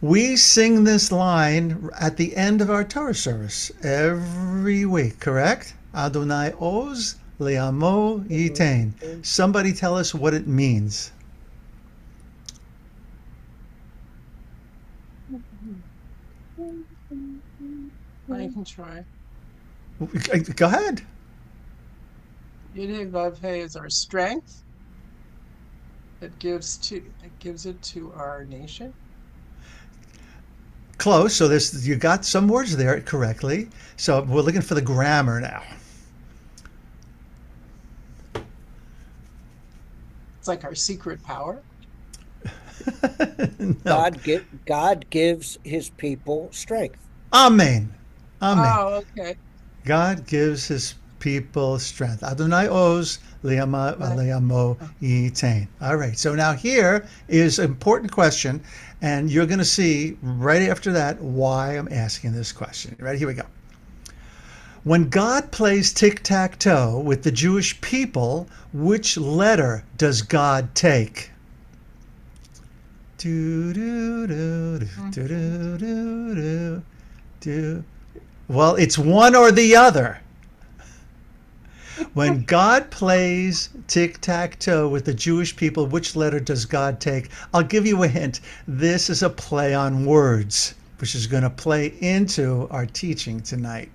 We sing this line at the end of our Torah service every week, correct? Adonai Oz Le'amo Yitain. Somebody tell us what it means. I can try. Go ahead. Yud Vav He is our strength. It gives it to our nation. Close. So there's you got some words there correctly. So we're looking for the grammar now. It's like our secret power. No. God gives his people strength. Amen. Amen. Oh, okay. God gives his people strength. Adonai Oz Right. le'amo Oh, yitain. All right. So now here is an important question, and you're going to see right after that why I'm asking this question. Right, here we go. When God plays tic-tac-toe with the Jewish people, which letter does God take? Do, do, do, do, mhm. do, do, do, do. Well, it's one or the other. When God plays tic-tac-toe with the Jewish people, which letter does God take? I'll give you a hint. This is a play on words, which is going to play into our teaching tonight.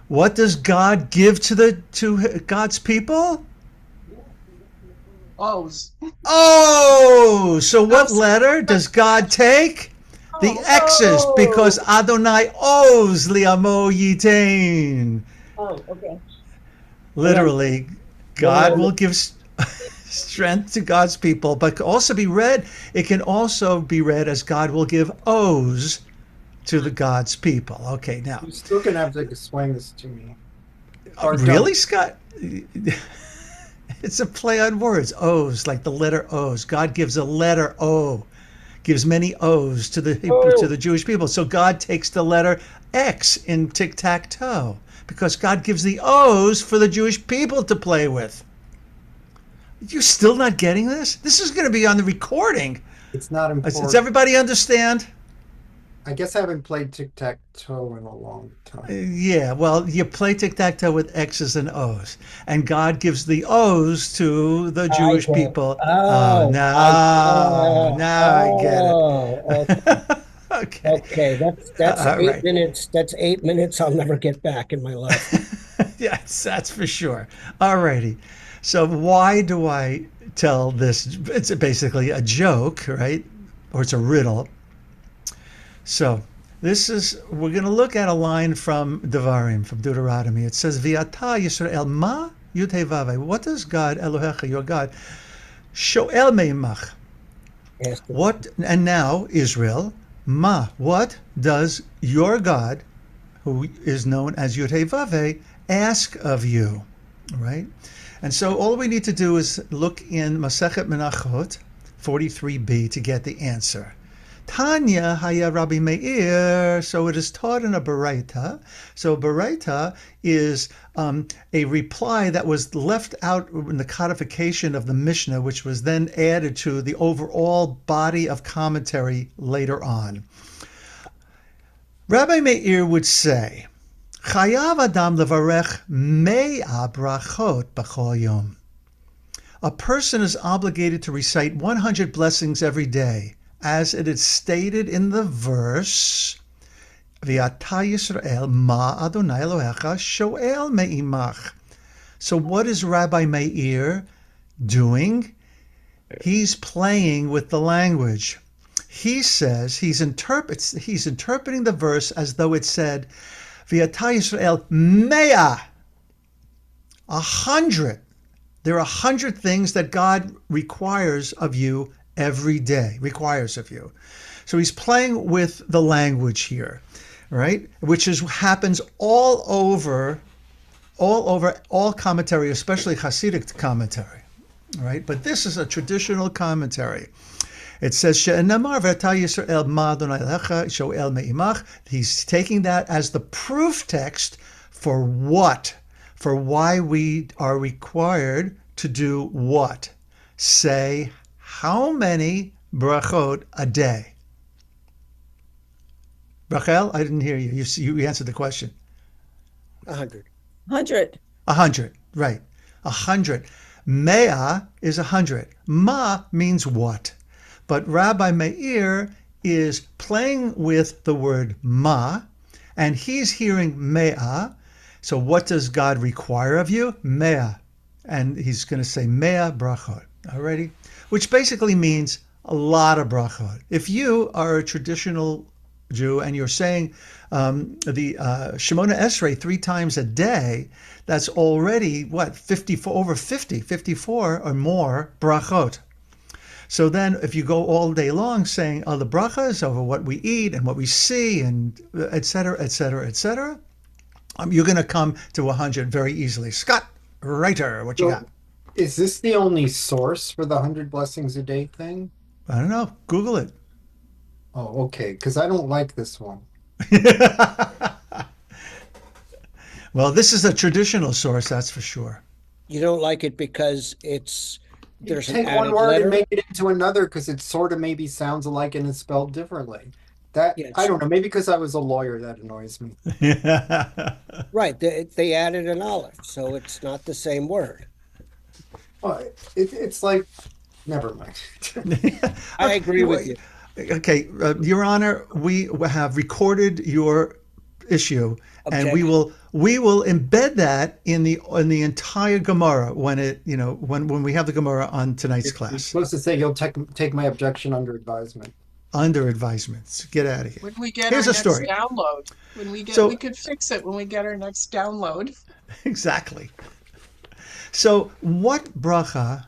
What does God give to God's people? O's. Oh, so what Oops. letter does God take? The Oh, X's, because Oh, Adonai Oz liamo yitain. oh, okay. And I'm Literally, then God I'm will give strength to God's people, but also be read. It can also be read as God will give O's to the God's people. Okay, now, You're still gonna have to explain this to me. Or really, don't. Scott? It's a play on words. O's, like the letter O's. God gives a letter O, gives many O's to oh, the Jewish people. So God takes the letter X in tic tac toe because God gives the O's for the Jewish people to play with. You still not getting this? This is going to be on the recording. It's not Does important. everybody understand? I guess I haven't played tic-tac-toe in a long time. Yeah, well, you play tic tac toe with X's and O's, and God gives the O's to the I Jewish get. people. Oh, Oh, now I get it. okay. Okay, Okay, that's all eight right. minutes. That's 8 minutes I'll never get back in my life. Yes, that's for sure. All righty. So why do I tell this? It's basically a joke, right? Or it's a riddle. So this is we're going to look at a line from Devarim, from Deuteronomy. It says, "V'ata Yisrael ma yud He Vav He." What does God, Elohecha, your God, shoel meimach? Ask the What? And now Israel, ma? What does your God, who is known as Yud He Vav He, ask of you? Right. And so all we need to do is look in Masechet Menachot 43b to get the answer. Tanya Haya Rabbi Meir. So it is taught in a Baraita. So Baraita is a reply that was left out in the codification of the Mishnah, which was then added to the overall body of commentary later on. Rabbi Meir would say, Chayav Adam levarech me'a brachot b'chol yom. A person is obligated to recite 100 blessings every day, as it is stated in the verse, V'ata Yisrael ma Adonai Elohecha shoel me'imach. So what is Rabbi Meir doing? He's playing with the language. He says he's interpreting the verse as though it said, V'ata Yisrael mea, 100. There are 100 things that God requires of you every day, requires of you. So he's playing with the language here, right? Which is happens all commentary, especially Hasidic commentary, right? But this is a traditional commentary. It says, "She'enamar v'ata Yisrael ma Adonai lecha shoel me'imach." He's taking that as the proof text for what? For why we are required to do what? Say how many brachot a day? Rachel, I didn't hear you. You answered the question. 100. 100. 100, right. 100. Mea is 100. Ma means what? But Rabbi Meir is playing with the word ma, and he's hearing mea. So what does God require of you? Mea. And he's going to say mea brachot. Alrighty? Which basically means a lot of brachot. If you are a traditional Jew and you're saying the Shemona Esrei 3 times a day, that's already what, 54 or more brachot. So then if you go all day long saying all the brachas over what we eat and what we see and et cetera, you're going to come to 100 very easily. Scott Reiter, what you got? Is this the only source for the 100 blessings a day thing? I don't know. Google it. Oh, okay, because I don't like this one. Well, this is a traditional source, that's for sure. You don't like it because You there's an take one added word letter? and make it into another because it sort of maybe sounds alike and it's spelled differently. That Yeah, I don't know. Maybe because I was a lawyer, that annoys me. Right, they added an aleph, so it's not the same word. Well, it's like, never mind. I agree with you. Okay, Your Honor, we have recorded your issue, and we will embed that in the entire Gemara when we have the Gemara on tonight's You're class. supposed to say you'll take my objection under advisement. Under advisements. Get out of here. When we get Here's our a story. next download, we could fix it when we get our next download. Exactly. So what bracha,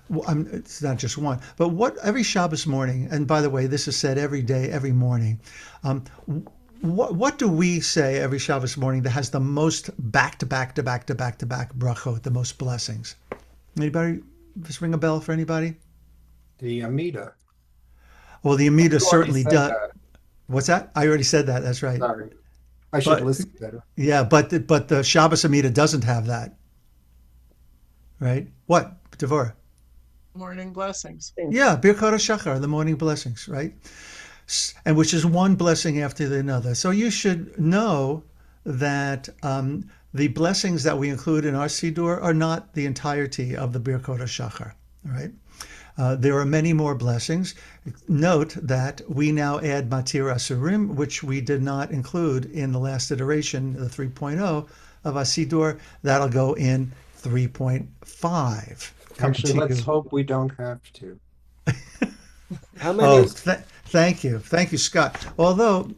it's not just one, but what every Shabbos morning, and by the way, this is said every day, every morning, what do we say every Shabbos morning that has the most back-to-back brachot, the most blessings? Anybody, just ring a bell for anybody? The Amida. Well, the Amida You already certainly said does. that. What's that? I already said that, that's right. Sorry. I should listen better. Yeah, but the Shabbos Amida doesn't have that. Right? What, Devorah? Morning blessings. Yeah, Birkot haShachar, the morning blessings, right? And which is one blessing after another. So you should know that the blessings that we include in our Siddur are not the entirety of the Birkot haShachar, right? There are many more blessings. Note that we now add Matir Asurim, which we did not include in the last iteration, the 3.0 of our Siddur. That'll go in 3.5. Actually, let's hope we don't have to. How many? Thank you, Scott. Although,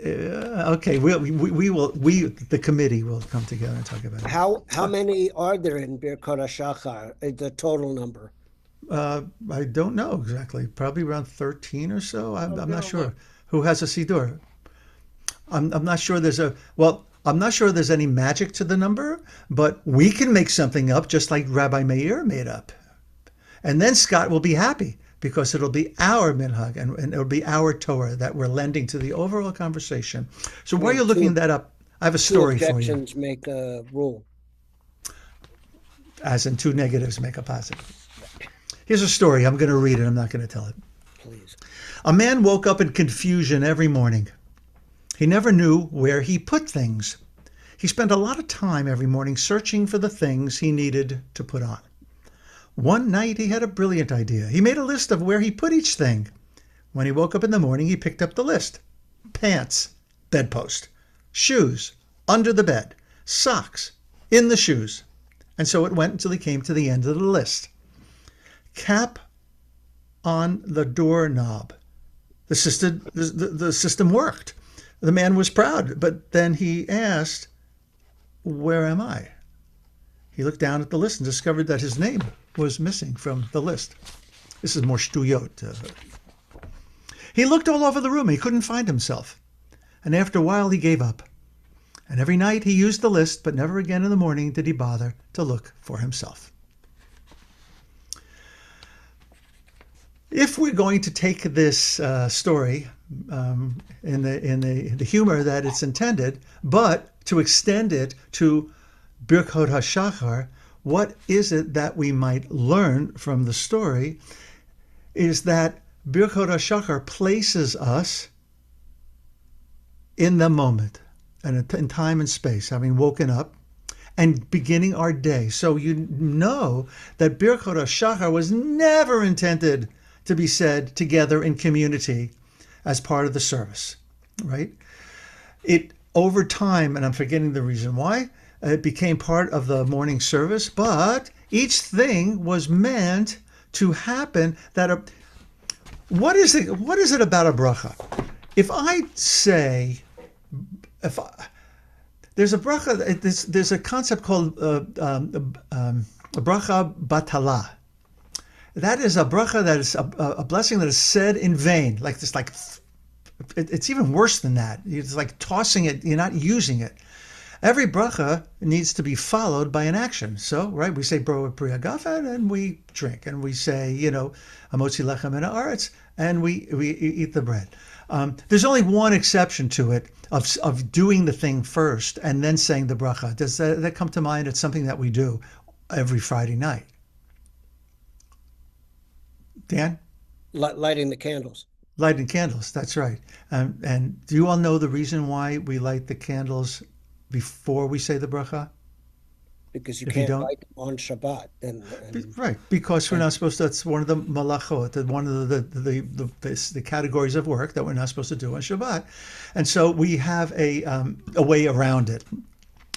okay, the committee will come together and talk about it. How many are there in Birkot haShachar? The total number? I don't know exactly. Probably around 13 or so. I'm not sure. Who has a Siddur? I'm not sure I'm not sure there's any magic to the number, but we can make something up just like Rabbi Meir made up. And then Scott will be happy because it'll be our minhag and it'll be our Torah that we're lending to the overall conversation. So while you're looking that up, I have a story for you. 2 objections make a rule. As in 2 negatives make a positive. Here's a story. I'm going to read it. I'm not going to tell it. Please. A man woke up in confusion every morning. He never knew where he put things. He spent a lot of time every morning searching for the things he needed to put on. One night he had a brilliant idea. He made a list of where he put each thing. When he woke up in the morning, he picked up the list. Pants, bedpost, shoes, under the bed, socks, in the shoes. And so it went until he came to the end of the list. Cap on the doorknob. The system worked. The man was proud, but then he asked, "Where am I?" He looked down at the list and discovered that his name was missing from the list. This is more shtuyot. He looked all over the room. He couldn't find himself. And after a while, he gave up. And every night he used the list, but never again in the morning did he bother to look for himself. If we're going to take this story in the humor that it's intended, but to extend it to Birkot haShachar, what is it that we might learn from the story is that Birkot haShachar places us in the moment and in time and space, having woken up and beginning our day. So you know that Birkot haShachar was never intended to be said together in community as part of the service, right? It over time, and I'm forgetting the reason why, it became part of the morning service, but each thing was meant to happen that what is it about a bracha? If I say, there's a bracha, there's a concept called a bracha batala. That is a bracha that is a blessing that is said in vain, it's even worse than that. It's like tossing it, you're not using it. Every bracha needs to be followed by an action. So, right, we say bro pri hagafen and we drink, and we say, amotzi lechem min haaretz, and we eat the bread. There's only one exception to it of doing the thing first and then saying the bracha. Does that come to mind? It's something that we do every Friday night. Dan? Lighting the candles. Lighting candles, that's right. And do you all know the reason why we light the candles before we say the bracha? Because you can't light them on Shabbat. Right, because we're not supposed to. That's one of the malachot, one of the categories of work that we're not supposed to do on Shabbat, and so we have a way around it.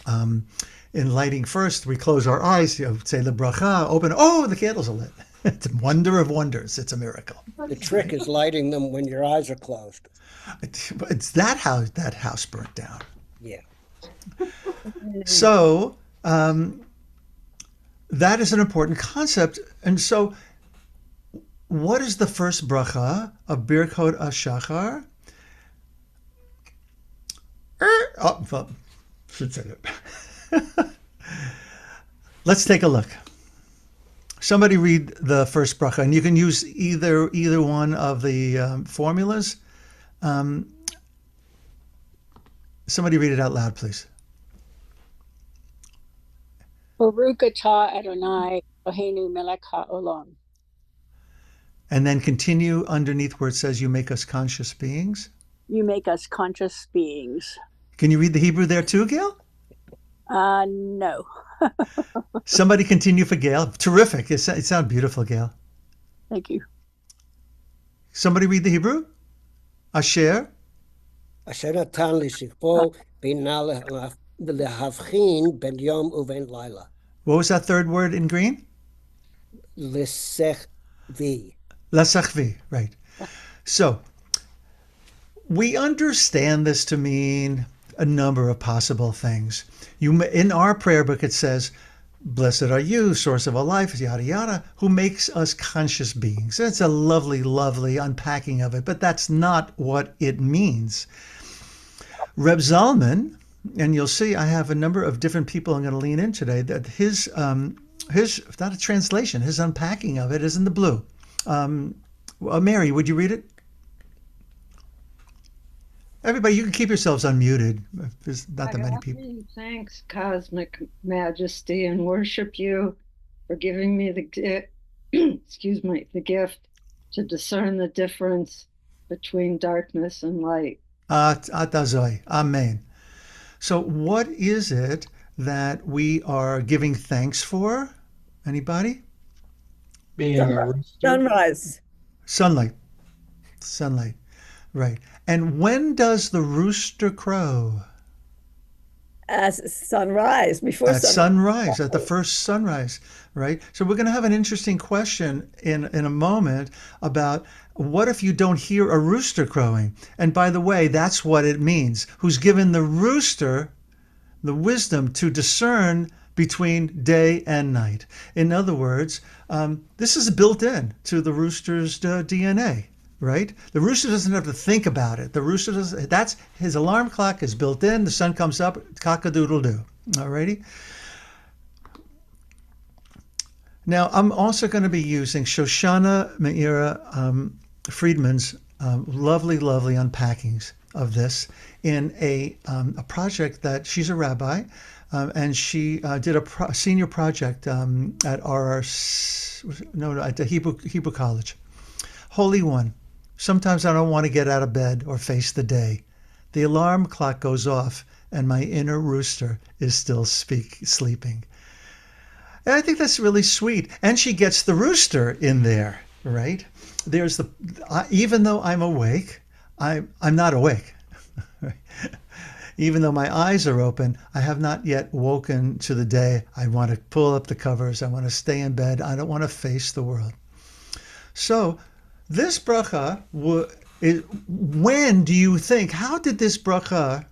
In lighting first, we close our eyes, say the bracha, open. Oh, the candles are lit. It's a wonder of wonders. It's a miracle. The trick is lighting them when your eyes are closed. It's that house burnt down. Yeah. So that is an important concept. And so what is the first bracha of Birkot haShachar? Let's take a look. Somebody read the first bracha, and you can use either one of the formulas. Somebody read it out loud, please. Baruch atah Adonai Eloheinu melech haolam. And then continue underneath where it says, you make us conscious beings. You make us conscious beings. Can you read the Hebrew there too, Gail? No. Somebody continue for Gail. Terrific. It sounds beautiful, Gail. Thank you. Somebody read the Hebrew? Asher. Asher natan li shifbo bina lehavchin ben yom uven laila. What was that third word in green? Lesechvi. Lesechvi, right. So we understand this to mean a number of possible things. In our prayer book, it says, blessed are you, source of all life, yada, yada, who makes us conscious beings. It's a lovely, lovely unpacking of it, but that's not what it means. Reb Zalman, and you'll see I have a number of different people I'm going to lean in today, that his not a translation, his unpacking of it is in the blue. Mary, would you read it? Everybody, you can keep yourselves unmuted. There's not that many people. Thanks, Cosmic Majesty, and worship you for giving me the the gift to discern the difference between darkness and light. Atazoi. Amen. So what is it that we are giving thanks for? Anybody? Sunrise. Sunlight. Right. And when does the rooster crow? At sunrise, at sunrise, at the first sunrise, right? So we're going to have an interesting question in a moment about what if you don't hear a rooster crowing? And by the way, that's what it means. Who's given the rooster the wisdom to discern between day and night. In other words, this is built in to the rooster's DNA. Right? The rooster doesn't have to think about it. The rooster doesn't, that's his alarm clock is built in. The sun comes up, cock-a-doodle-doo. Alrighty? Now, I'm also going to be using Shoshana Meira Friedman's lovely, lovely unpackings of this in a project that she's a rabbi, and she did a senior project at the Hebrew College. Holy One, sometimes I don't want to get out of bed or face the day. The alarm clock goes off and my inner rooster is still sleeping. And I think that's really sweet. And she gets the rooster in there, right? There's even though I'm awake, I'm not awake. Even though my eyes are open, I have not yet woken to the day. I want to pull up the covers. I want to stay in bed. I don't want to face the world. So this bracha, when do you think, how did this bracha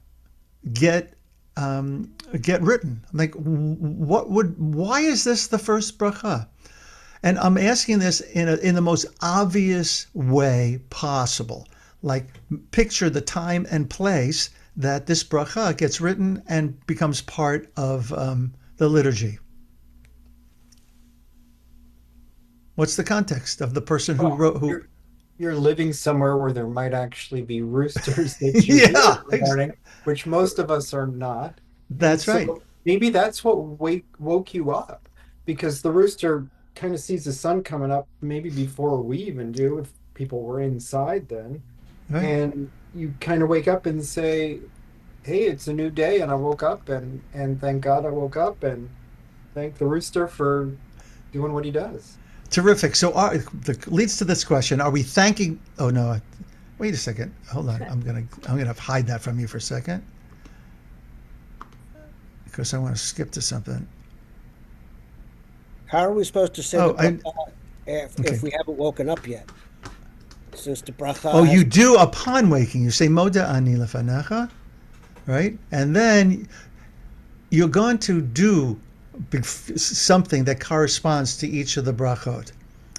get written? Like, why is this the first bracha? And I'm asking this in the most obvious way possible. Like, picture the time and place that this bracha gets written and becomes part of the liturgy. What's the context of the person who wrote? You're living somewhere where there might actually be roosters that you Yeah, hear in the morning, which most of us are not. That's right. Maybe that's what woke you up, because the rooster kind of sees the sun coming up maybe before we even do, if people were inside then. Right. And you kind of wake up and say, hey, it's a new day and I woke up, and thank God I woke up, and thank the rooster for doing what he does. Terrific. So leads to this question: are we thanking? Oh no! Wait a second. Hold on. I'm gonna hide that from you for a second because I want to skip to something. How are we supposed to say the bracha if we haven't woken up yet? Since the bracha. Oh, you do upon waking. You say Moda ani lefanecha, right? And then you're going to do something that corresponds to each of the brachot.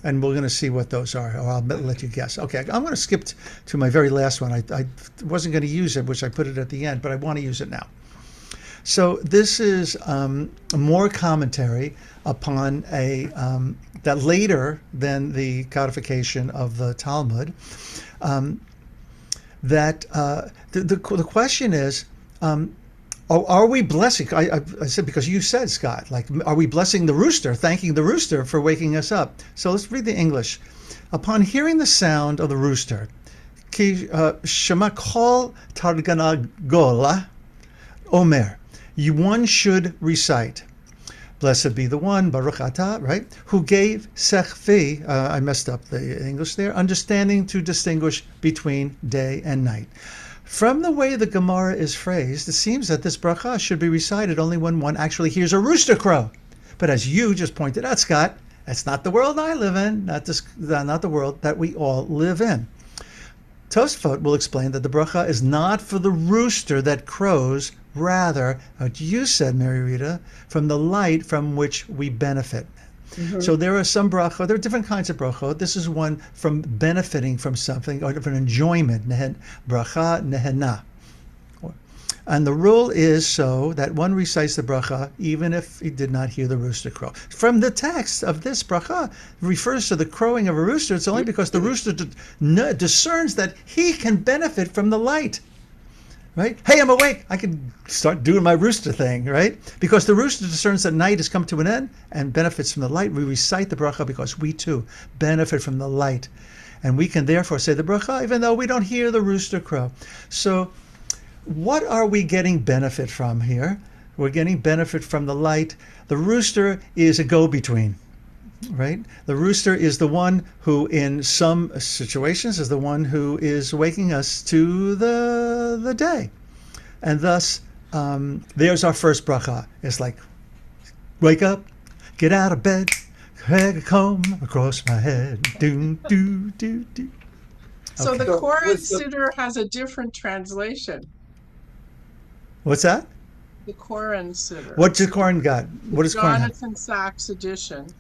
And we're going to see what those are, or I'll let you guess. Okay, I'm going to skip to my very last one. I wasn't going to use it, which I put it at the end, but I want to use it now. So this is more commentary upon that later than the codification of the Talmud. The question is, are we blessing? I said, because you said, Scott, like, are we blessing the rooster, thanking the rooster for waking us up? So let's read the English. Upon hearing the sound of the rooster, ki shema kol targana gola omer, one should recite, blessed be the one, Baruch Atah, right, who gave sechvi, I messed up the English there, understanding to distinguish between day and night. From the way the Gemara is phrased, it seems that this bracha should be recited only when one actually hears a rooster crow. But as you just pointed out, Scott, that's not the world I live in, not the world that we all live in. Tosfot will explain that the bracha is not for the rooster that crows, rather, what you said, Mary Rita, from the light from which we benefit. Mm-hmm. So there are some brachot, there are different kinds of brachot. This is one from benefiting from something, or from enjoyment, bracha nehena. And the rule is so that one recites the bracha even if he did not hear the rooster crow. From the text of this bracha refers to the crowing of a rooster. It's only because the rooster discerns that he can benefit from the light. Right? Hey, I'm awake. I can start doing my rooster thing, right? Because the rooster discerns that night has come to an end and benefits from the light. We recite the bracha because we too benefit from the light. And we can therefore say the bracha even though we don't hear the rooster crow. So what are we getting benefit from here? We're getting benefit from the light. The rooster is a go-between. Right? The rooster is the one who, in some situations, is the one who is waking us to the day. And thus, there's our first bracha. It's like, wake up, get out of bed, drag a comb across my head, do, do, do, do. So the Koran Siddur has a different translation. What's that? The Koran Siddur. What's the Koran got? What is Koran? Jonathan Sachs edition.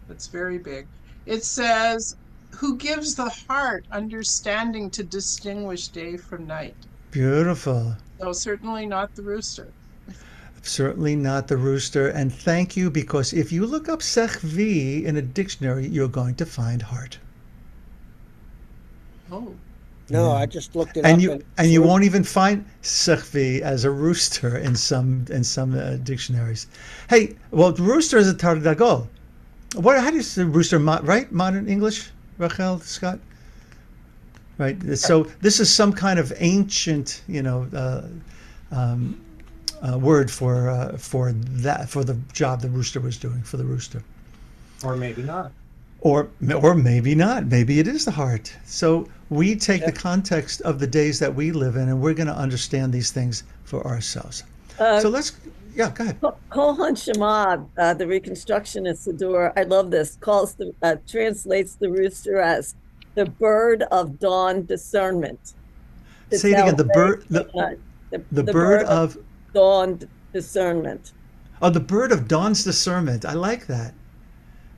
It's very big. It says, who gives the heart understanding to distinguish day from night. Beautiful. So certainly not the rooster. Certainly not the rooster. And thank you, because if you look up sechvi in a dictionary, you're going to find heart. Oh. No, I just looked it and up. And you won't even find sechvi as a rooster in some dictionaries. Hey, well, rooster is a tardagol. How do you say rooster, right? Modern English, Rachel, Scott? right? So this is some kind of ancient, word for that, for the job the rooster was doing, for the rooster. Or maybe not. Or maybe not. Maybe it is the heart. So we take the Yeah. context of the days that we live in, and we're going to understand these things for ourselves. So let's, go ahead. Kohan Shema, the Reconstructionist Siddur, I love this, translates the rooster as the bird of dawn discernment. Say it again. The bird, the bird of dawn discernment. Oh, the bird of dawn's discernment. I like that.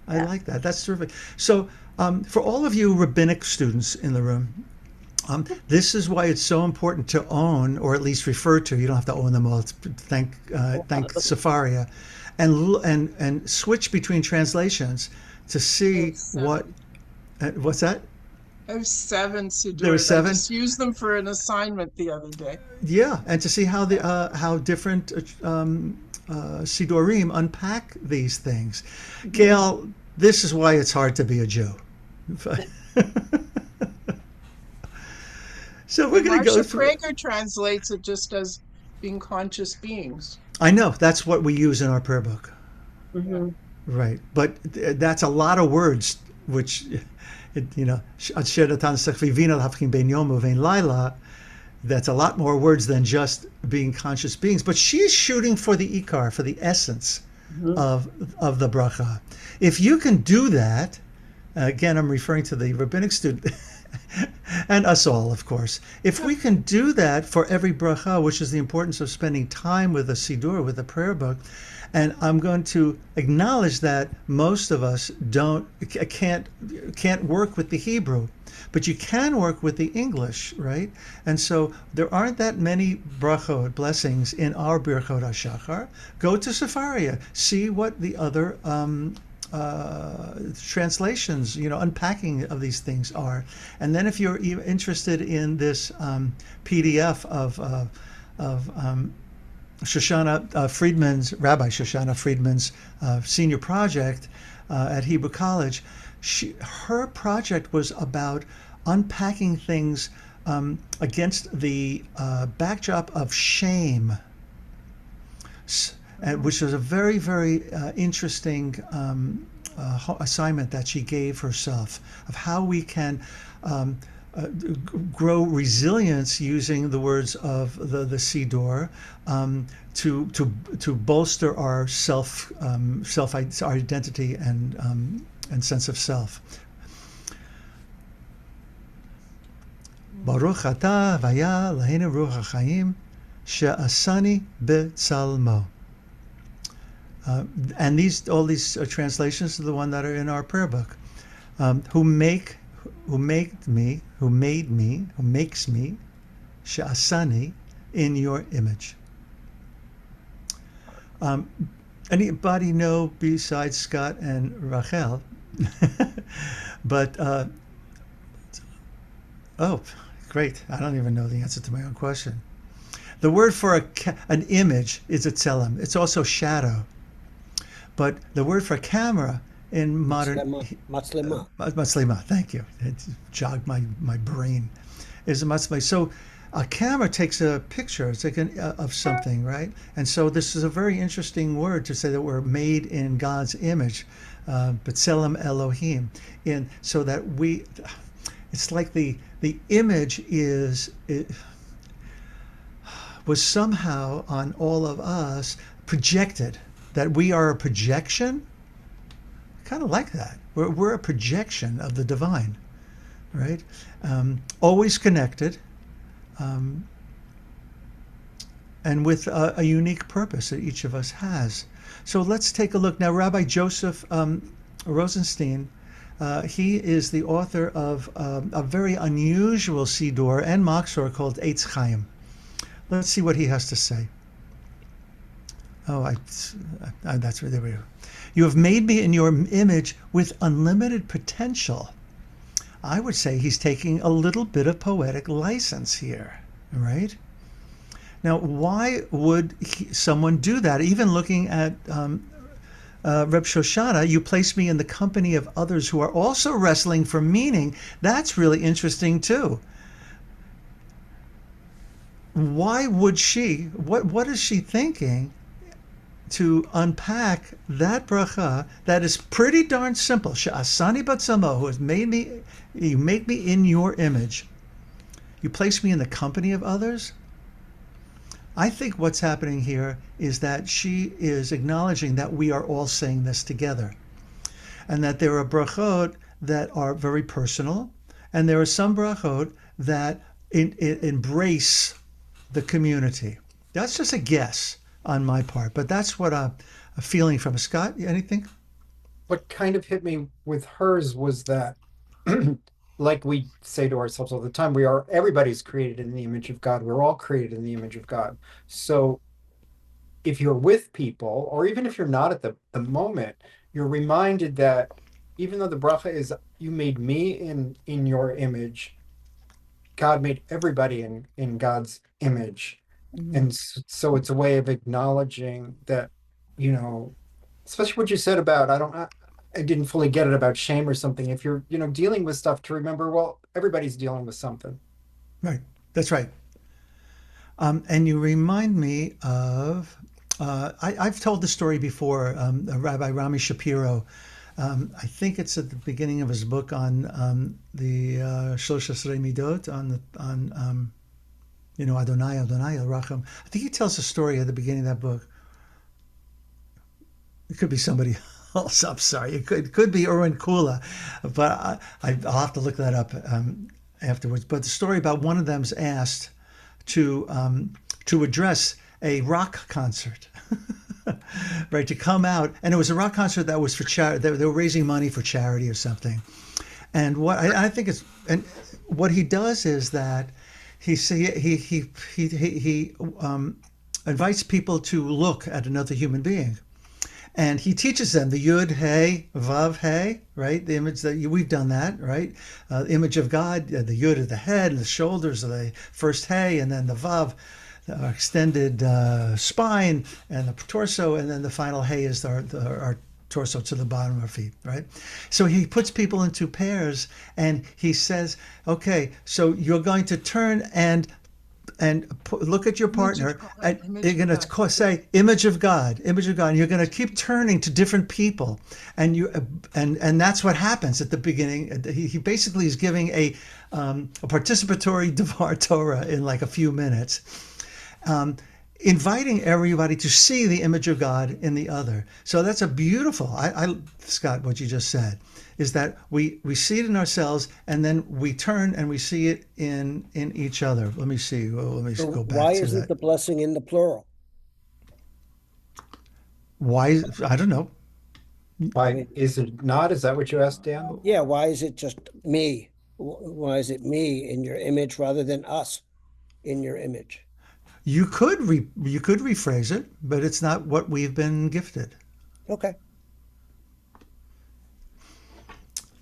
I like that. That's terrific. So, for all of you rabbinic students in the room, this is why it's so important to own, or at least refer to. You don't have to own them all. Thank Safaria, and switch between translations to see what. What's that? I have 7 sidurs. There were 7? I just used them for an assignment the other day. Yeah, and to see how how different Sidurim unpack these things. Gail, this is why it's hard to be a Jew. So we're going to go Marsha through. Prager translates it just as being conscious beings. I know, that's what we use in our prayer book. Mm-hmm. Right, but that's a lot of words, which, that's a lot more words than just being conscious beings. But she's shooting for the ikar, for the essence of the bracha. If you can do that, again, I'm referring to the rabbinic student and us all, of course. If we can do that for every bracha, which is the importance of spending time with a siddur, with a prayer book, and I'm going to acknowledge that most of us can't work with the Hebrew, but you can work with the English, right? And so there aren't that many brachot, blessings, in our Birkot haShachar. Go to Safaria, see what the other translations, unpacking of these things are. And then if you're interested in this PDF of Shoshana Friedman's, Rabbi Shoshana Friedman's senior project at Hebrew College, her project was about unpacking things against the backdrop of shame, which was a very, very interesting assignment that she gave herself, of how we can grow resilience using the words of the Siddur to bolster our self our identity and sense of self. Baruch atah vaya lahenu ruach hachayim she'asani b'tzalmo. And all these translations are the one that are in our prayer book. Who makes me, she'asani, in your image. Anybody know besides Scott and Rachel? But great! I don't even know the answer to my own question. The word for an image is a tzelem. It's also shadow. But the word for camera in modern Matzlema, thank you. It jogged my brain. Is a matzlema. So a camera takes a picture, it's like of something, right? And so this is a very interesting word to say that we're made in God's image, B'Tselem Elohim, so that it's like the image was somehow on all of us projected, that we are a projection. Kind of like that. We're a projection of the divine, right? Always connected, and with a unique purpose that each of us has. So let's take a look now. Rabbi Joseph Rosenstein, he is the author of a very unusual siddur and machzor called Eitz Chaim. Let's see what he has to say. That's where there we go. You have made me in your image with unlimited potential. I would say he's taking a little bit of poetic license here, right? Now, why would someone do that? Even looking at Reb Shoshana, you place me in the company of others who are also wrestling for meaning. That's really interesting too. Why would she, what is she thinking to unpack that bracha that is pretty darn simple? Sha'asani batzamo, who has made me, you make me in your image. You place me in the company of others. I think what's happening here is that she is acknowledging that we are all saying this together, and that there are brachot that are very personal, and there are some brachot that embrace the community. That's just a guess on my part, but that's what I'm feeling from Scott. Anything? What kind of hit me with hers was that, like we say to ourselves all the time, everybody's created in the image of God. We're all created in the image of God. So if you're with people, or even if you're not at the moment, you're reminded that even though the bracha is, you made me in your image, God made everybody in God's image. And so it's a way of acknowledging that, especially what you said about, I didn't fully get it about shame or something. If you're, dealing with stuff, to remember, well, everybody's dealing with something. Right. That's right. And you remind me of, I've told the story before, Rabbi Rami Shapiro. I think it's at the beginning of his book on the Shlosh Esrei Midot, on Adonai Racham. I think he tells a story at the beginning of that book. It could be somebody else. I'm sorry. It could be Erwin Kula, but I'll have to look that up afterwards. But the story about one of them's asked to address a rock concert. Right, to come out, and it was a rock concert that was for charity. They were raising money for charity or something. And what I think is, and what he does is that he invites people to look at another human being, and he teaches them the Yud Hey Vav Hey, right? The image that we've done that, right? The image of God, the Yud of the head, and the shoulders of the first Hey, and then the Vav, the extended spine, and the torso, and then the final Hey is our torso to the bottom of our feet, right? So he puts people into pairs, and he says, okay, so you're going to turn and look at your partner, and you're going to say image of God, and you're going to keep turning to different people, and that's what happens at the beginning. He basically is giving a participatory Devar Torah in like a few minutes, inviting everybody to see the image of God in the other. So that's a beautiful, Scott, what you just said, is that we see it in ourselves, and then we turn and we see it in each other. Let me see. Let me go back. Why isn't the blessing in the plural? Why? I don't know. Why is it not? Is that what you asked, Dan? Yeah. Why is it just me? Why is it me in your image rather than us in your image? You could rephrase it, but it's not what we've been gifted. Okay.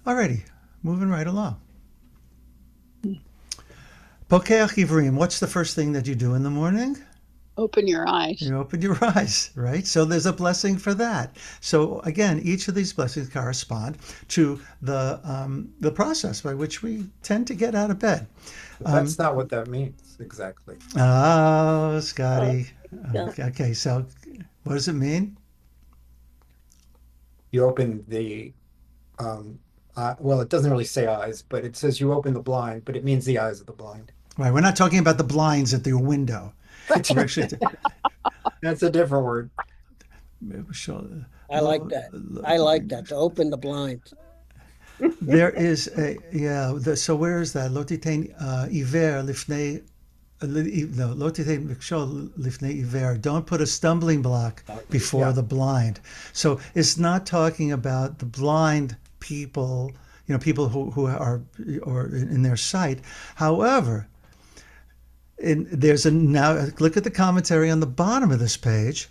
Alrighty, moving right along. Pokeach Ivrim, what's the first thing that you do in the morning? Open your eyes. You open your eyes, right? So there's a blessing for that. So again, each of these blessings correspond to the process by which we tend to get out of bed. That's not what that means exactly. Oh, Scotty. Yeah. Okay, so what does it mean? You open the, well, it doesn't really say eyes, but it says you open the blind, but it means the eyes of the blind. Right, we're not talking about the blinds at your window. We're actually, That's a different word. I like that. I like that, to open the blinds. There is so where is that? Lo titein iver lifnei, no, lo titein mikshol lifnei iver. Don't put a stumbling block before the blind. So it's not talking about the blind people, people who are or in their sight. However, now look at the commentary on the bottom of this page.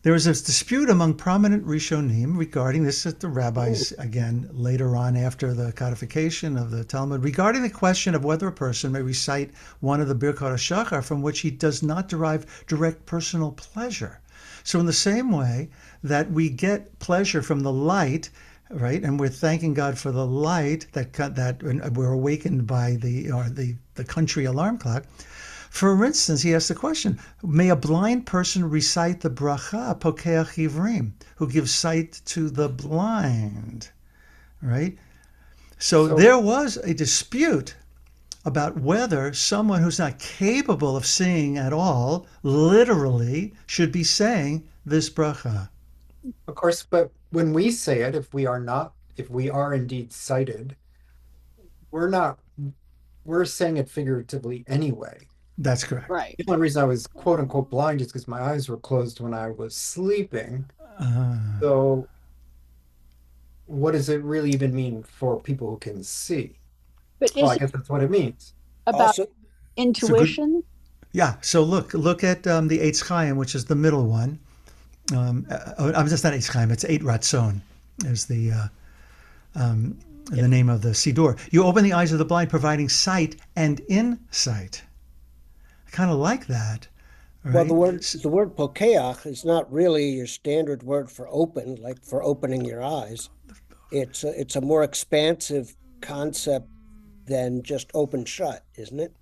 There is a dispute among prominent Rishonim regarding this at the rabbis, again, later on after the codification of the Talmud, regarding the question of whether a person may recite one of the Birkot haShachar from which he does not derive direct personal pleasure. So in the same way that we get pleasure from the light, right, and we're thanking God for the light that we're awakened by the country alarm clock. For instance, he asked the question, may a blind person recite the bracha, pokeach ivrim, who gives sight to the blind, right? So there was a dispute about whether someone who's not capable of seeing at all, literally, should be saying this bracha. Of course, but when we say it, if we are indeed sighted, we're saying it figuratively anyway. That's correct. Right. The only reason I was quote unquote blind is because my eyes were closed when I was sleeping. So what does it really even mean for people who can see? But Well, is I it guess that's what it means. about Also, intuition? Yeah. So look at the Eitz Chaim, which is the middle one. I'm just not Eitz Chaim. It's Eight Ratzon, is the name of the Siddur. You open the eyes of the blind, providing sight and insight. I kind of like that. Right? well, the word pokeach is not really your standard word for open, like for opening your eyes. It's a more expansive concept than just open shut, isn't it?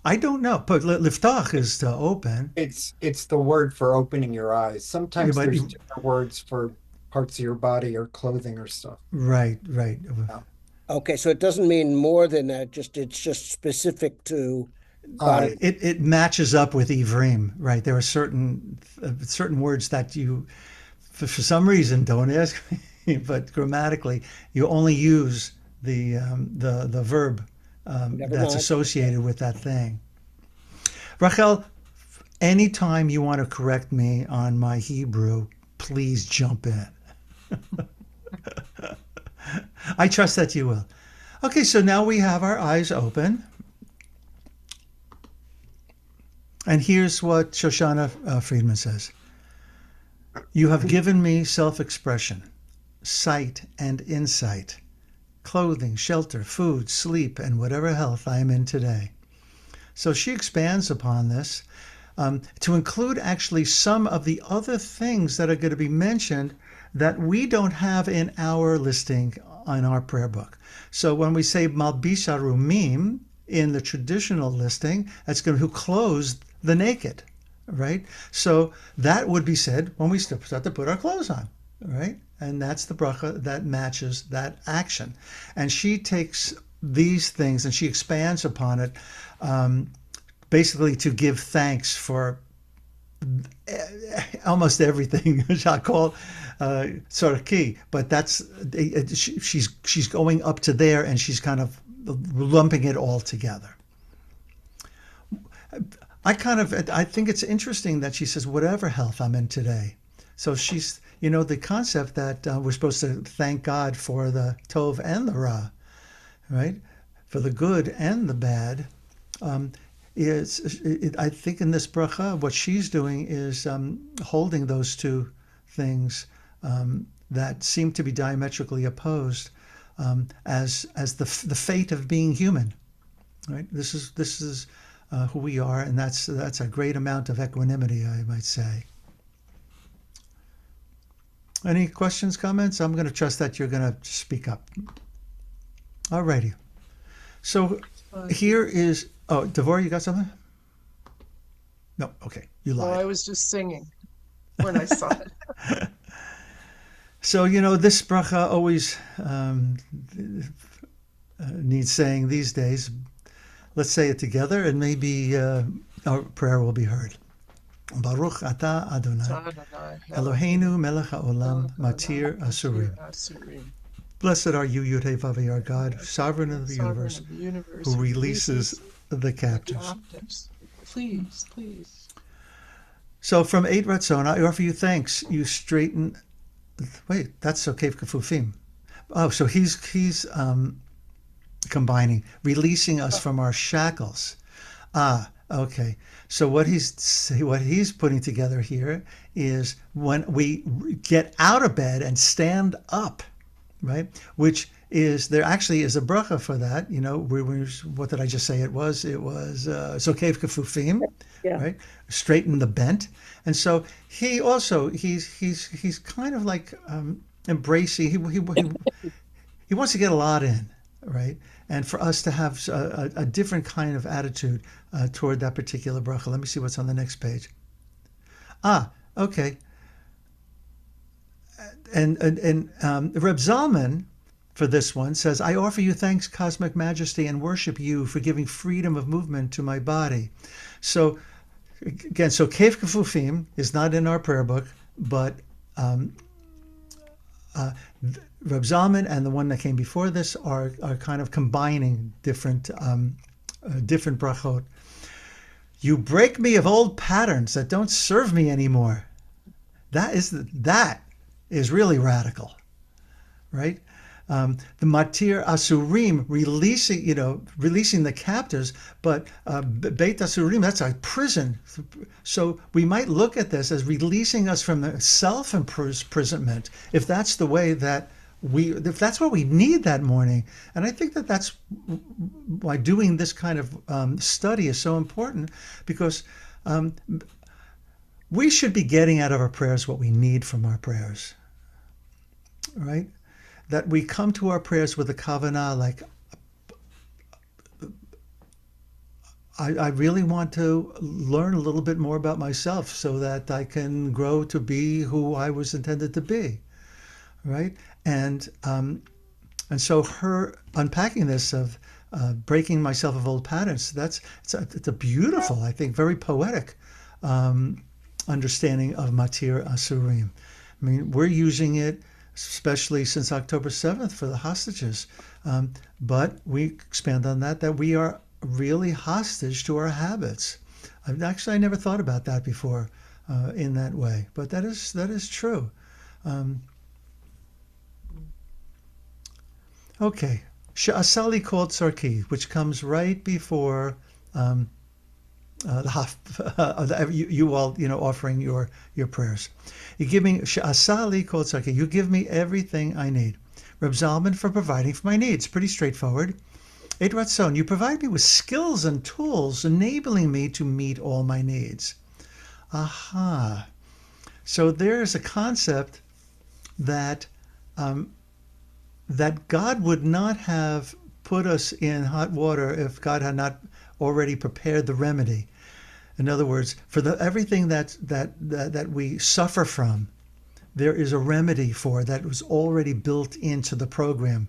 I don't know, but liftach is to open. It's the word for opening your eyes. Sometimes but there's you- different words for parts of your body or clothing or stuff. Right. Okay, so it doesn't mean more than that. It's just specific to body. It matches up with ivrim, right? There are certain words that you, for some reason, don't ask me, but grammatically, you only use the verb Never that's mind. associated with that thing. Rachel, anytime you want to correct me on my Hebrew, please jump in. I trust that you will. Okay, so now we have our eyes open. And here's what Shoshana Friedman says. You have given me self-expression, sight and insight, clothing, shelter, food, sleep, and whatever health I am in today. So she expands upon this to include actually some of the other things that are going to be mentioned that we don't have in our listing on our prayer book. So when we say Malbish Arumim in the traditional listing, that's going to who clothes the naked, right? So that would be said when we start to put our clothes on, right? And that's the bracha that matches that action. And she takes these things and she expands upon it, basically to give thanks for almost everything I call sort of key, but that's she's going up to there and she's kind of lumping it all together. I think it's interesting that she says whatever health I'm in today. So she's, the concept that we're supposed to thank God for the tov and the ra, right? For the good and the bad. I think in this bracha, what she's doing is holding those two things that seem to be diametrically opposed as the fate of being human, right? This is who we are, and that's a great amount of equanimity, I might say. Any questions, comments? I'm going to trust that you're going to speak up. All righty. So here is. Oh, Devorah, you got something? No, okay, you lied. No, I was just singing when I saw it. So, this bracha always needs saying these days. Let's say it together and maybe our prayer will be heard. Baruch atah Adonai, Eloheinu melech haolam, matir asurim. Blessed are you, Yud-Heh-Vav-Heh, our God, sovereign of the universe, who releases the captives. Please. So from 8 Ratzon, I offer you thanks. You straighten. Wait, that's Sokev Kafufim. Oh, so he's combining, releasing us from our shackles. Okay. So what he's putting together here is when we get out of bed and stand up, right? Which is, there actually is a bracha for that. What did I just say? It was Sokev Kafufim, Yeah. right? Straighten the bent. And so he's kind of like embracing. He wants to get a lot in, right? And for us to have a different kind of attitude toward that particular bracha. Let me see what's on the next page. Okay. And Reb Zalman, for this one, says, I offer you thanks, Cosmic Majesty, and worship you for giving freedom of movement to my body. So, again, so Kef Kefufim is not in our prayer book, but Reb Zalman and the one that came before this are kind of combining different brachot. You break me of old patterns that don't serve me anymore. That is really radical, right? The matir asurim, releasing the captives, but beit asurim, that's a prison. So we might look at this as releasing us from the self-imprisonment, if that's the way that if that's what we need that morning. And I think that that's why doing this kind of study is so important, because we should be getting out of our prayers what we need from our prayers, right? That we come to our prayers with a kavanah, like, I really want to learn a little bit more about myself so that I can grow to be who I was intended to be, right? And so her unpacking this of breaking myself of old patterns, it's a beautiful, I think, very poetic understanding of matir asurim. I mean, we're using it, especially since October 7th for the hostages. But we expand on that we are really hostage to our habits. I never thought about that before in that way, but that is true. Okay, She'asali called Sarki, which comes right before you all, offering your prayers. You give me She'asali called Sarki. You give me everything I need. Reb Zalman, for providing for my needs. Pretty straightforward. Eit Ratzon, you provide me with skills and tools, enabling me to meet all my needs. Aha. So there's a concept that that God would not have put us in hot water if God had not already prepared the remedy. In other words, for everything that we suffer from, there is a remedy for that was already built into the program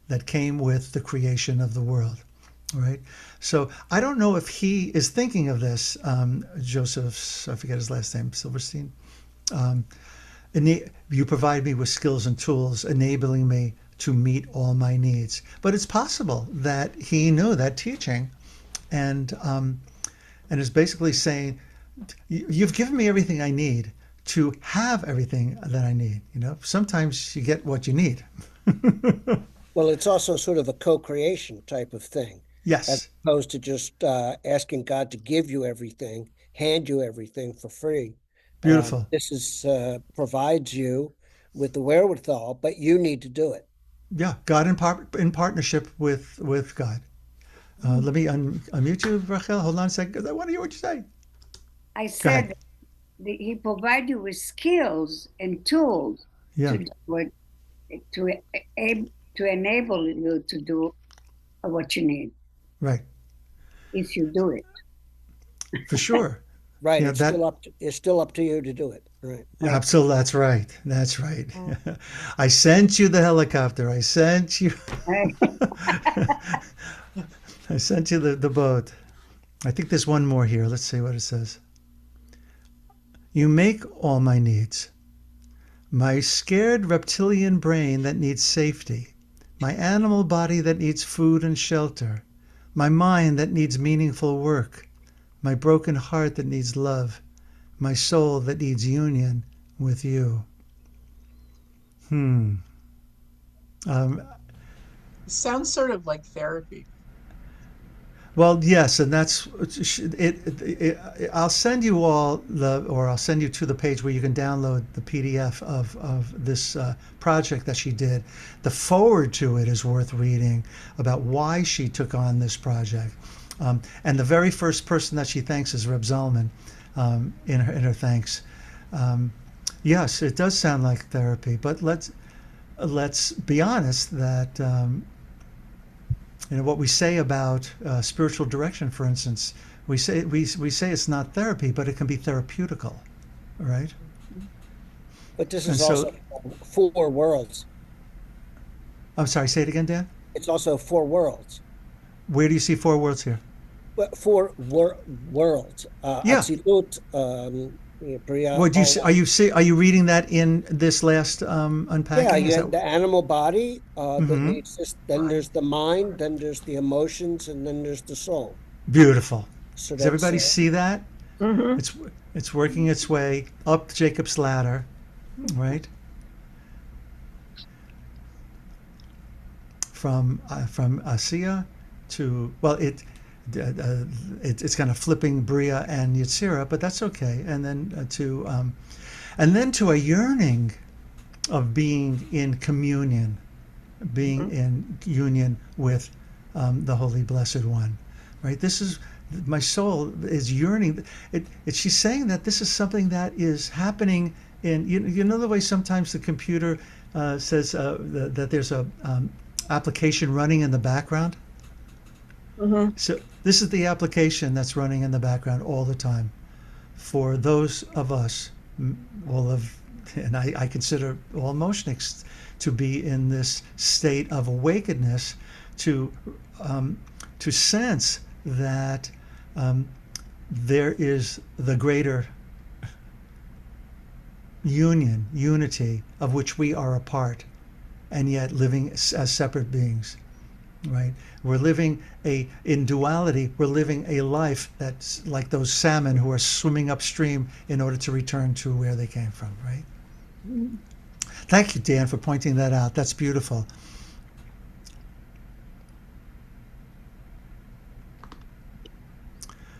that came with the creation of the world, right? So I don't know if he is thinking of this, Joseph, I forget his last name, Silverstein. You provide me with skills and tools, enabling me to meet all my needs. But it's possible that he knew that teaching and is basically saying, you've given me everything I need to have everything that I need. Sometimes you get what you need. Well, it's also sort of a co-creation type of thing. Yes. As opposed to just asking God to give you everything, hand you everything for free. Beautiful. This provides you with the wherewithal, but you need to do it. Yeah, God in partnership with God. Let me unmute you, Rachel. Hold on a second, because I want to hear what you say. I said that he provides you with skills and tools to do it, to enable you to do what you need. Right. If you do it. For sure. Right. It's still up to you to do it. Right. Absolutely. That's right. Oh. I sent you the helicopter. I sent you. I sent you the boat. I think there's one more here. Let's see what it says. You make all my needs. My scared reptilian brain that needs safety. My animal body that needs food and shelter. My mind that needs meaningful work. My broken heart that needs love. My soul that needs union with you. Sounds sort of like therapy. Well, yes, and that's it. I'll send you I'll send you to the page where you can download the PDF of this project that she did. The forward to it is worth reading about why she took on this project. And the very first person that she thanks is Reb Zalman in her thanks. Yes, it does sound like therapy, but let's be honest that what we say about spiritual direction, for instance, we say it's not therapy, but it can be therapeutical, right? But this is also 4 worlds. I'm sorry, say it again, Dan. It's also 4 worlds. Where do you see 4 worlds here? Well, 4 worlds. Yeah. Atzilut, Bria. What do you see? Are you reading that in this last unpacking? Yeah, you have the animal body. Then there's the mind. Then there's the emotions, and then there's the soul. Beautiful. So does everybody see that? Mm-hmm. It's working its way up Jacob's ladder, right? From Asiya to, well, it's kind of flipping Bria and Yetzirah, but that's okay. And then to a yearning of being in communion, being in union with the Holy Blessed One, right? This is, my soul is yearning. She's saying that this is something that is happening in, you know the way sometimes the computer says that there's a application running in the background? So this is the application that's running in the background all the time for those of us, and I consider all MOShniks to be in this state of awakeness, to sense that there is the greater unity of which we are a part, and yet living as separate beings. Right, we're living in duality. We're living a life that's like those salmon who are swimming upstream in order to return to where they came from. Right. Thank you, Dan, for pointing that out. That's beautiful.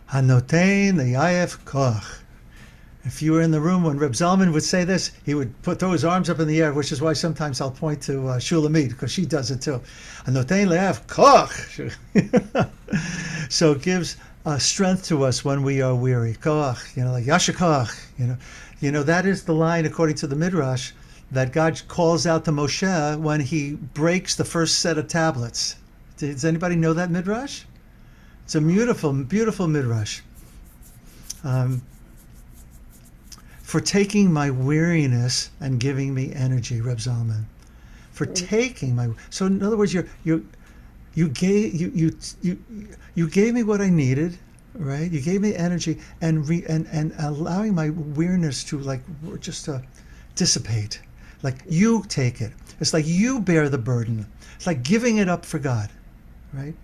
Hanotein le'ayef koch. If you were in the room when Reb Zalman would say this, he would throw his arms up in the air, which is why sometimes I'll point to Shulamit, because she does it too. Hanotein le'ayef koch. So it gives strength to us when we are weary. Koch, like haShachar. That is the line, according to the Midrash, that God calls out to Moshe when he breaks the first set of tablets. Does anybody know that Midrash? It's a beautiful, beautiful Midrash. For taking my weariness and giving me energy, Reb Zalman. For taking my, so in other words, you gave me what I needed, right? You gave me energy and allowing my weariness to just dissipate. Like you take it. It's like you bear the burden. It's like giving it up for God, right?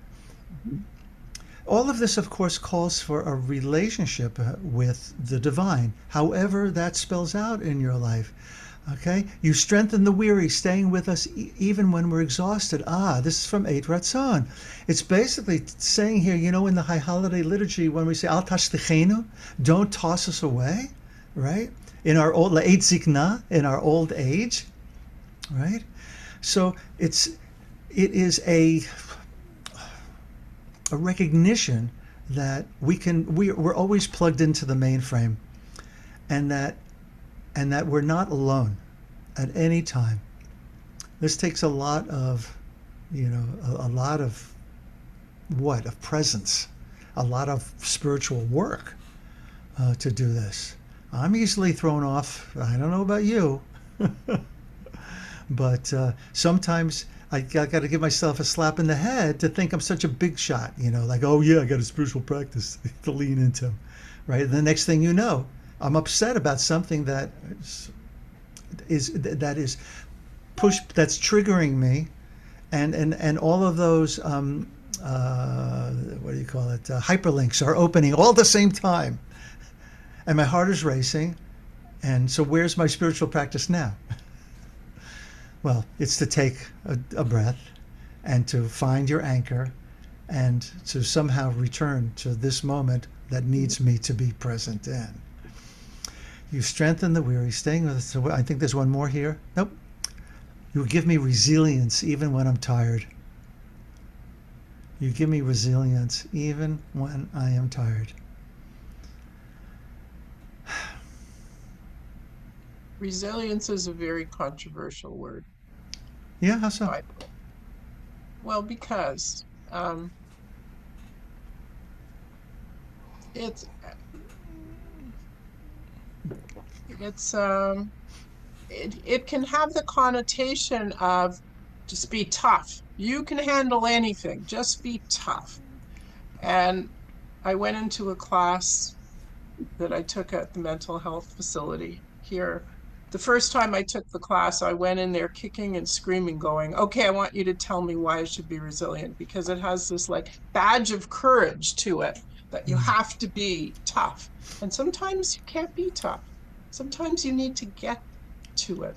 All of this, of course, calls for a relationship with the divine, however that spells out in your life. Okay? You strengthen the weary, staying with us even when we're exhausted. This is from Eit Ratzon. It's basically saying here, in the High Holiday Liturgy, when we say, Al tashlichenu, don't toss us away, right? In our old, La'eit Zikna, in our old age, right? So it is a recognition that we're always plugged into the mainframe, and that we're not alone at any time. This takes a lot of of presence, a lot of spiritual work to do this. I'm easily thrown off. I don't know about you, but sometimes I got to give myself a slap in the head to think I'm such a big shot, like, oh yeah, I got a spiritual practice to lean into, right? And the next thing you know, I'm upset about something that is that's triggering me, and all of those hyperlinks are opening all at the same time, and my heart is racing, and so where's my spiritual practice now? Well, it's to take a breath and to find your anchor and to somehow return to this moment that needs me to be present in. You strengthen the weary, staying with us. So I think there's one more here. Nope. You give me resilience even when I'm tired. You give me resilience even when I am tired. Resilience is a very controversial word. Yeah, how so? Well, because it's it can have the connotation of just be tough. You can handle anything, just be tough. And I went into a class that I took at the mental health facility here. The first time I took the class, I went in there kicking and screaming, going, okay, I want you to tell me why I should be resilient, because it has this like badge of courage to it that you have to be tough. And sometimes you can't be tough. Sometimes you need to get to it.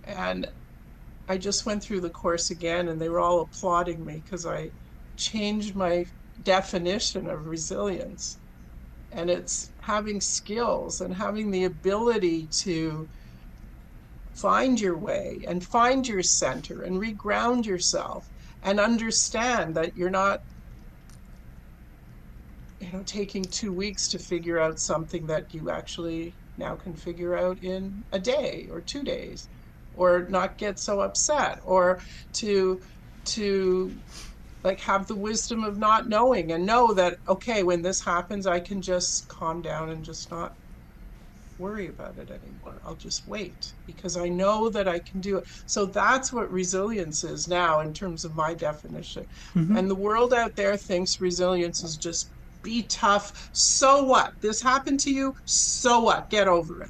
And I just went through the course again, and they were all applauding me because I changed my definition of resilience. And it's having skills and having the ability to find your way and find your center and reground yourself and understand that you're not, taking 2 weeks to figure out something that you actually now can figure out in a day or 2 days, or not get so upset, or to like have the wisdom of not knowing and know that, okay, when this happens, I can just calm down and just not worry about it anymore. I'll just wait because I know that I can do it. So that's what resilience is now in terms of my definition. And the world out there thinks resilience is just be tough. So what? This happened to you. So what? Get over it.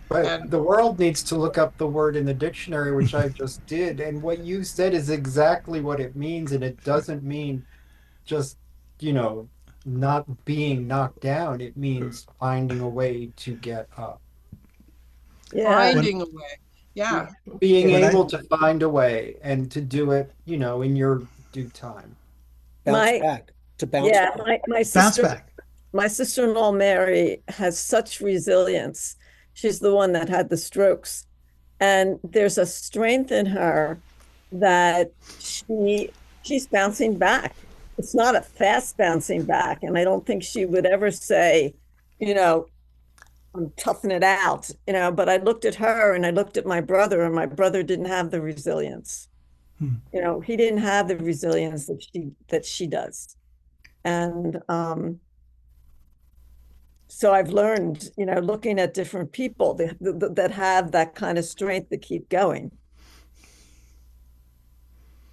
But the world needs to look up the word in the dictionary, which I just did. And what you said is exactly what it means. And it doesn't mean just, not being knocked down. It means finding a way to get up. Yeah. Finding a way. Yeah. Being able to find a way and to do it, in your due time. Bounce back. To bounce back. My sister, my sister-in-law Mary has such resilience. She's the one that had the strokes, and there's a strength in her that she's bouncing back. It's not a fast bouncing back, and I don't think she would ever say, I'm toughing it out, but I looked at her and I looked at my brother, and my brother didn't have the resilience. He didn't have the resilience that she does. And so I've learned, looking at different people that have that kind of strength to keep going.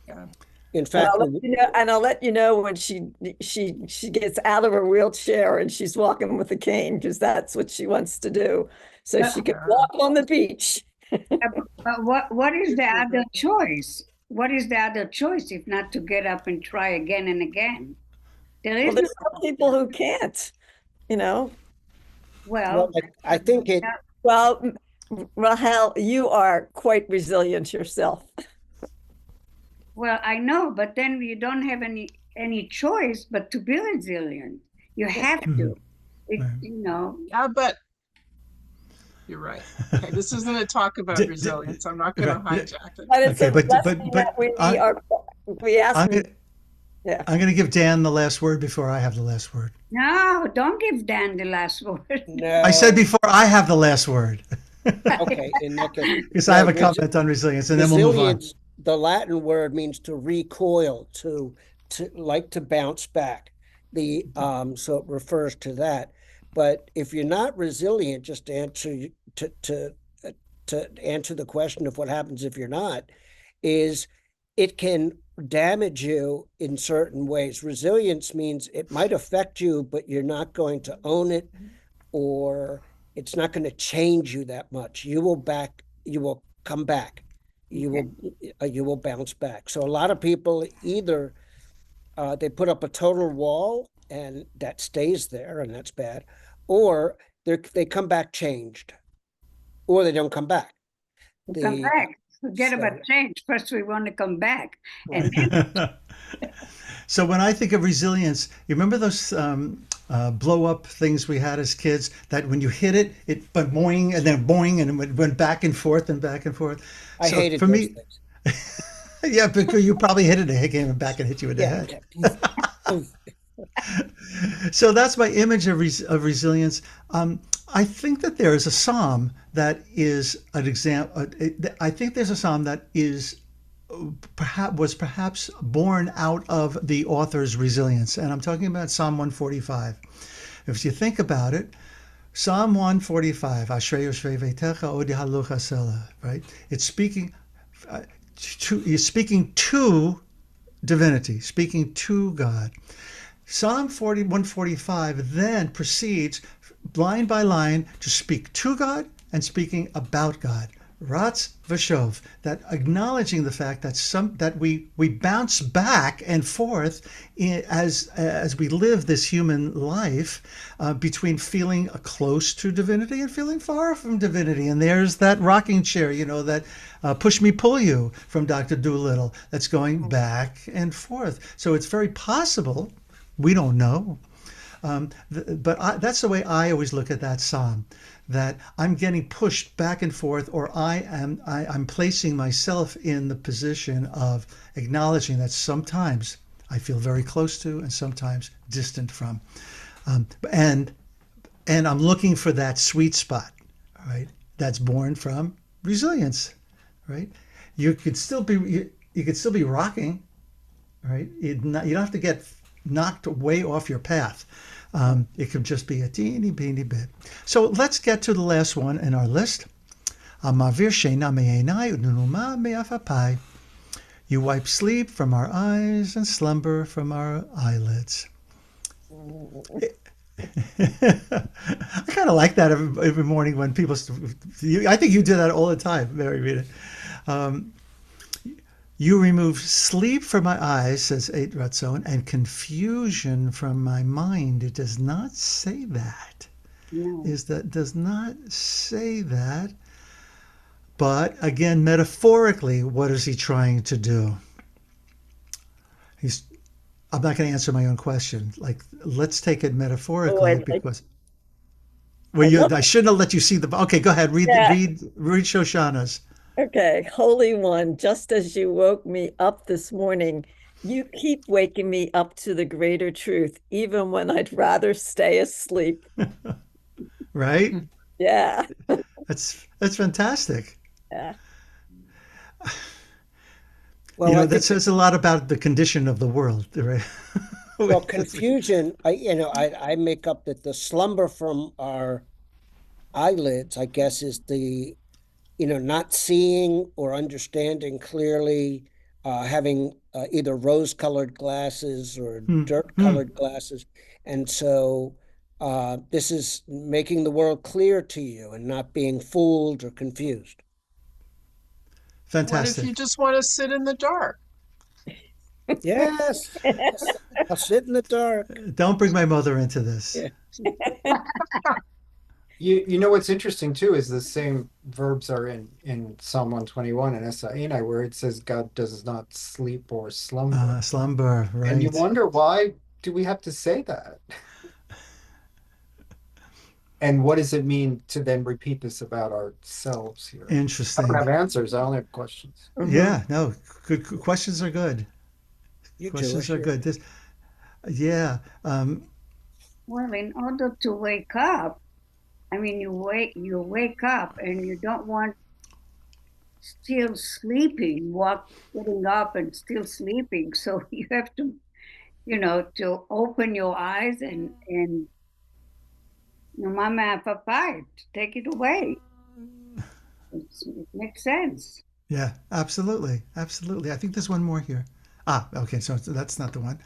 Yeah. In fact, I'll let you know when she gets out of her wheelchair and she's walking with a cane, because that's what she wants to do, so she can walk on the beach. But what is the other choice? What is the other choice if not to get up and try again and again? There's some people who can't, Well, I think it. Well, Rahel, you are quite resilient yourself. Well, I know, but then you don't have any choice but to be resilient. You have to, Yeah, but you're right. Okay, this isn't a talk about resilience. I'm not going to hijack it. But it's I'm going to give Dan the last word before I have the last word. No, don't give Dan the last word. No. I said before I have the last word. Okay. Because I have a comment on resilience, and then we'll move on. The Latin word means to recoil, to bounce back. So it refers to that. But if you're not resilient, just to answer to answer the question of what happens if you're not, is it can damage you in certain ways. Resilience means it might affect you, but you're not going to own it, or it's not going to change you that much. You will come back. You will bounce back. So a lot of people either they put up a total wall and that stays there, and that's bad, or they come back changed, or they don't come back. Come back. Forget about change. First, we want to come back. And so when I think of resilience, you remember those blow up things we had as kids, that when you hit it, it went boing and then boing, and it went back and forth and back and forth. I hated for those me. things. Yeah, because you probably hit it. It came back and hit you in the Yeah. head. Okay. So that's my image of resilience. I think that there is a psalm that is an example. I think there's a psalm that is perhaps born out of the author's resilience, and I'm talking about Psalm 145. If you think about it, Psalm 145, Ashrei Yoshvei Veitecha Od Yahaluch Hasela, right? It's speaking you're speaking to divinity, speaking to God. Psalm 145 then proceeds line by line to speak to God and speaking about God. Ratz Vashov, that acknowledging the fact that we bounce back and forth as we live this human life between feeling close to divinity and feeling far from divinity. And there's that rocking chair, that push me pull you from Dr. Doolittle that's going back and forth. So it's very possible, we don't know, but that's the way I always look at that psalm, that I'm getting pushed back and forth, or I'm placing myself in the position of acknowledging that sometimes I feel very close to and sometimes distant from, and I'm looking for that sweet spot, right? That's born from resilience, right? You could still be rocking, right? You don't have to get knocked way off your path. It could just be a teeny beeny bit. So let's get to the last one in our list. You wipe sleep from our eyes and slumber from our eyelids. I kind of like that every morning when people. I think you do that all the time, Mary Rita. You remove sleep from my eyes, says Eight Ratzon, and confusion from my mind. It does not say that. No. Does not say that. But again, metaphorically, what is he trying to do? I'm not going to answer my own question. Let's take it metaphorically because. Well, I shouldn't have let you see the. Okay, go ahead. Read Shoshana's. Okay, Holy One, just as you woke me up this morning, you keep waking me up to the greater truth, even when I'd rather stay asleep. Right? Yeah. That's fantastic. Yeah. Well, that says a lot about the condition of the world, right? Well, confusion, I make up that the slumber from our eyelids, I guess, is the not seeing or understanding clearly, having either rose-colored glasses or dirt-colored glasses. And so this is making the world clear to you and not being fooled or confused. Fantastic. What if you just want to sit in the dark? Yes. I'll sit in the dark. Don't bring my mother into this. Yeah. You know what's interesting too is the same verbs are in Psalm 121 and Esainai, where it says God does not sleep or slumber. Slumber, right? And you wonder, why do we have to say that? And what does it mean to then repeat this about ourselves here? Interesting. I don't have answers. I only have questions. Yeah, no, good questions are good. Questions are good. Yeah. Well, in order to wake up, I mean, you wake up and you don't want still sleeping, getting up and still sleeping. So you have to, to open your eyes and Mama Papa, take it away. It makes sense. Yeah, absolutely. Absolutely. I think there's one more here. Okay. So that's not the one.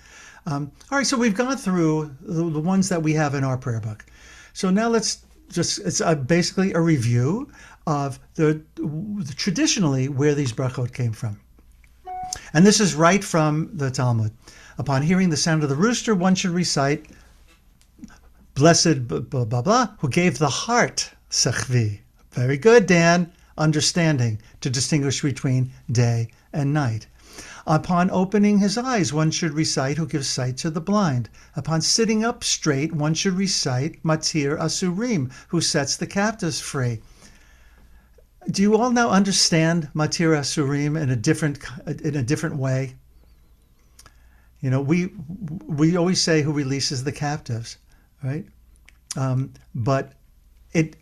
All right. So we've gone through the ones that we have in our prayer book. So now it's basically a review of the traditionally where these brachot came from. And this is right from the Talmud. Upon hearing the sound of the rooster, one should recite, blessed blah, blah, blah, who gave the heart, sechvi. Very good, Dan. Understanding to distinguish between day and night. Upon opening his eyes, one should recite, who gives sight to the blind. Upon sitting up straight, one should recite, matir asurim, who sets the captives free. Do you all now understand Matir Asurim in a different way? You know, we always say who releases the captives, right? But it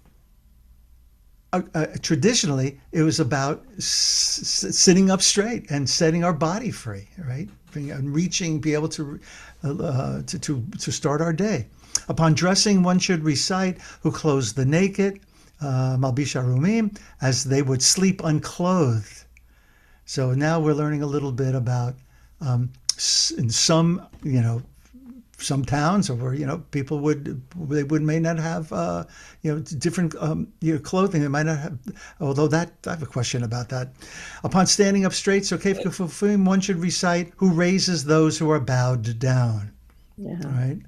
traditionally it was about sitting up straight and setting our body free, right? And reaching, be able to start our day. Upon dressing, one should recite, "Who clothes the naked, Malbish Arumim," as they would sleep unclothed. So now we're learning a little bit about in some, some towns, or where people may not have different clothing. They might not have. Although that I have a question about that. Upon standing up straight, so Kef Kefufim, one should recite, "Who raises those who are bowed down." Yeah. Right.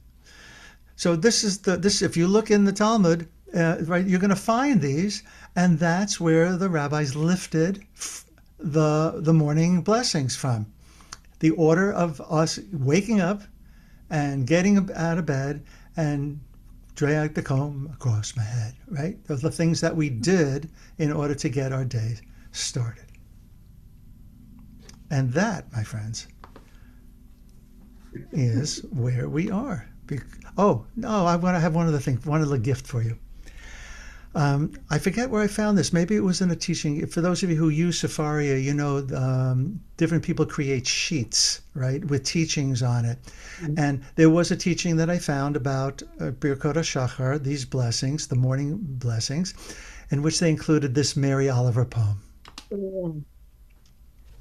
So this is this. If you look in the Talmud, right, you're going to find these, and that's where the rabbis lifted the morning blessings from. The order of us waking up and getting out of bed and drag the comb across my head, right? Those are the things that we did in order to get our day started. And that, my friends, is where we are. Oh, no, I want to have one other gift for you. I forget where I found this. Maybe it was in a teaching. For those of you who use Sefaria, different people create sheets, right, with teachings on it. Mm-hmm. And there was a teaching that I found about Birkot haShachar, these blessings, the morning blessings, in which they included this Mary Oliver poem. Mm-hmm.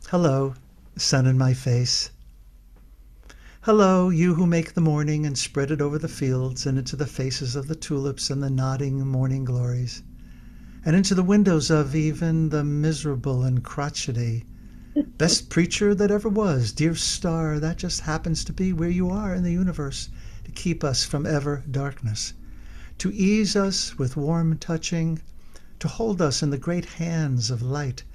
Hello, sun in my face. Hello, you who make the morning and spread it over the fields and into the faces of the tulips and the nodding morning glories, and into the windows of even the miserable and crotchety. Best preacher that ever was, dear star, that just happens to be where you are in the universe, to keep us from ever darkness, to ease us with warm touching, to hold us in the great hands of light.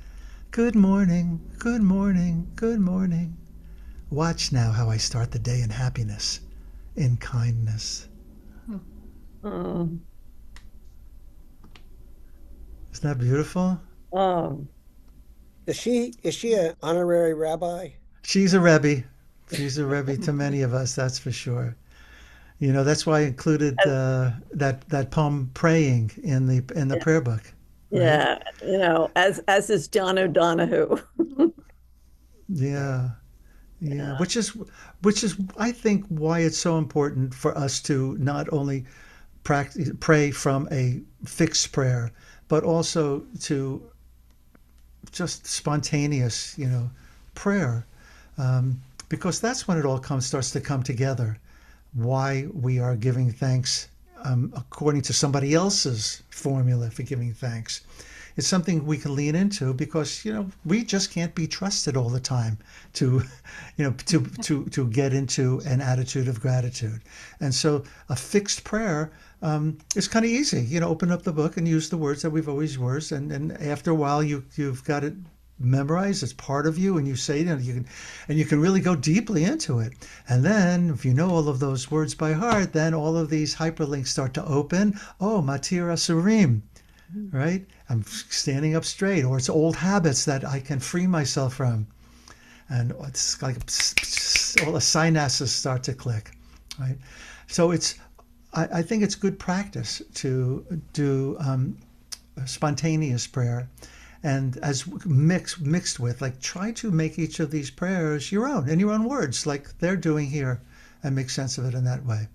Good morning, good morning, good morning. Watch now how I start the day in happiness, in kindness. Oh. Isn't that beautiful? Oh. Is she an honorary rabbi? She's a Rebbe. She's a Rebbe to many of us, that's for sure. That's why I included that poem "Praying" in the prayer book. Right? Yeah, as is John O'Donohue. Yeah. Yeah, which is I think why it's so important for us to not only pray from a fixed prayer, but also to just spontaneous, prayer, because that's when it all starts to come together. Why we are giving thanks according to somebody else's formula for giving thanks. It's something we can lean into because we just can't be trusted all the time to get into an attitude of gratitude. And so a fixed prayer is kind of easy. Open up the book and use the words that we've always used, and after a while you've got it memorized. It's part of you, and you say you can really go deeply into it. And then if you know all of those words by heart, then all of these hyperlinks start to open. Oh, Matir Asurim. Right? I'm standing up straight, or it's old habits that I can free myself from. And it's like all the synapses start to click, right? So I think it's good practice to do spontaneous prayer, and as mixed with, try to make each of these prayers your own, in your own words, like they're doing here, and make sense of it in that way.